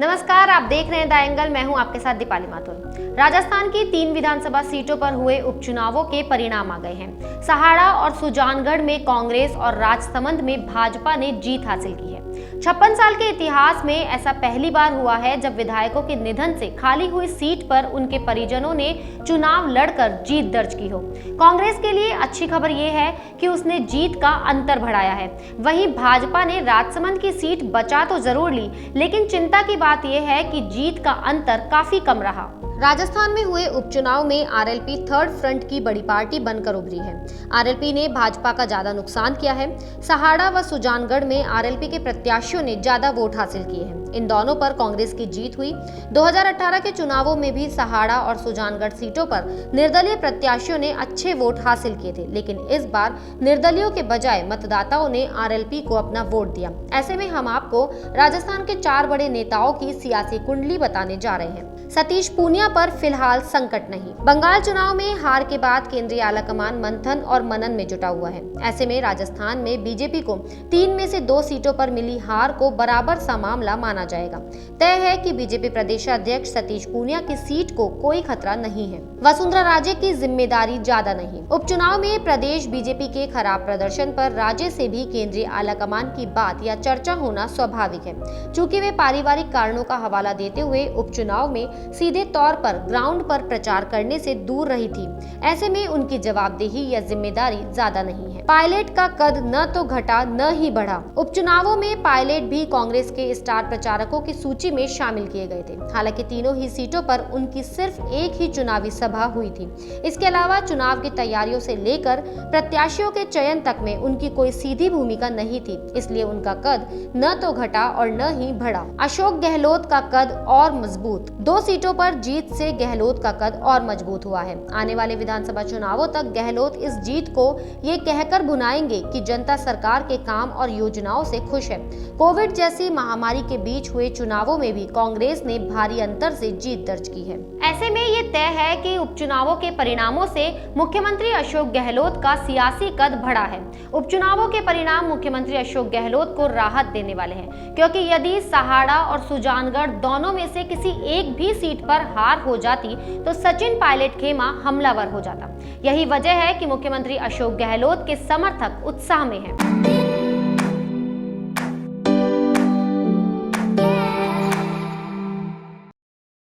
नमस्कार, आप देख रहे हैं द एंगल। मैं हूं आपके साथ दीपाली माथुर। राजस्थान की 3 विधानसभा सीटों पर हुए उपचुनावों के परिणाम आ गए हैं। सहाड़ा और सुजानगढ़ में कांग्रेस और राजसमंद में भाजपा ने जीत हासिल की है। 56 साल के इतिहास में ऐसा पहली बार हुआ है जब विधायकों के निधन से खाली हुई सीट पर उनके परिजनों ने चुनाव लड़कर जीत दर्ज की हो। कांग्रेस के लिए अच्छी खबर यह है कि उसने जीत का अंतर बढ़ाया है। वहीं भाजपा ने राजसमंद की सीट बचा तो जरूर ली, लेकिन चिंता की बात यह है कि जीत का अंतर काफी कम रहा। राजस्थान में हुए उपचुनाव में आरएलपी थर्ड फ्रंट की बड़ी पार्टी बनकर उभरी है। आरएलपी ने भाजपा का ज्यादा नुकसान किया है। सहाड़ा व सुजानगढ़ में आरएलपी के प्रत्याशियों ने ज्यादा वोट हासिल किए हैं। इन दोनों पर कांग्रेस की जीत हुई। 2018 के चुनावों में भी सहाड़ा और सुजानगढ़ सीटों पर निर्दलीय प्रत्याशियों ने अच्छे वोट हासिल किए थे, लेकिन इस बार निर्दलीयों के बजाय मतदाताओं ने आरएलपी को अपना वोट दिया। ऐसे में हम आपको राजस्थान के 4 बड़े नेताओं की सियासी कुंडली बताने जा रहे हैं। सतीश पूनिया पर फिलहाल संकट नहीं। बंगाल चुनाव में हार के बाद केंद्रीय आलाकमान मंथन और मनन में जुटा हुआ है। ऐसे में राजस्थान में बीजेपी को 3 में से 2 सीटों पर मिली हार को बराबर सा मामला माना जाएगा। तय है कि बीजेपी प्रदेशाध्यक्ष सतीश पूनिया की सीट को कोई खतरा नहीं है। वसुंधरा राजे की जिम्मेदारी ज्यादा नहीं। उपचुनाव में प्रदेश बीजेपी के खराब प्रदर्शन पर राज्य से भी केंद्रीय आलाकमान की बात या चर्चा होना स्वाभाविक है। चूंकि वे पारिवारिक कारणों का हवाला देते हुए उपचुनाव में सीधे तौर पर ग्राउंड पर प्रचार करने से दूर रही थी, ऐसे में उनकी जवाबदेही या जिम्मेदारी ज्यादा नहीं है। पायलट का कद न तो घटा न ही बढ़ा। उपचुनावों में पायलट भी कांग्रेस के स्टार प्रचारकों की सूची में शामिल किए गए थे। हालांकि तीनों ही सीटों पर उनकी सिर्फ एक ही चुनावी सभा हुई थी। इसके अलावा चुनाव की तैयारियों से लेकर प्रत्याशियों के चयन तक में उनकी कोई सीधी भूमिका नहीं थी, इसलिए उनका कद न तो घटा और न ही बढ़ा। अशोक गहलोत का कद और मजबूत। 2 सीटों पर जीत से गहलोत का कद और मजबूत हुआ है। आने वाले विधानसभा चुनावों तक गहलोत इस जीत को ये कहकर भुनाएंगे कि जनता सरकार के काम और योजनाओं से खुश है। कोविड जैसी महामारी के बीच हुए चुनावों में भी कांग्रेस ने भारी अंतर से जीत दर्ज की है। ऐसे में ये तय है कि उपचुनावों के परिणामों से मुख्यमंत्री अशोक गहलोत का सियासी कद बढ़ा है। उपचुनावों के परिणाम मुख्यमंत्री अशोक गहलोत को राहत देने वाले हैं, क्योंकि यदि सहाड़ा और सुजानगढ़ दोनों में से किसी एक भी सीट पर हार हो जाती तो सचिन पायलट खेमा हमलावर हो जाता। यही वजह है कि मुख्यमंत्री अशोक गहलोत के समर्थक उत्साह में हैं।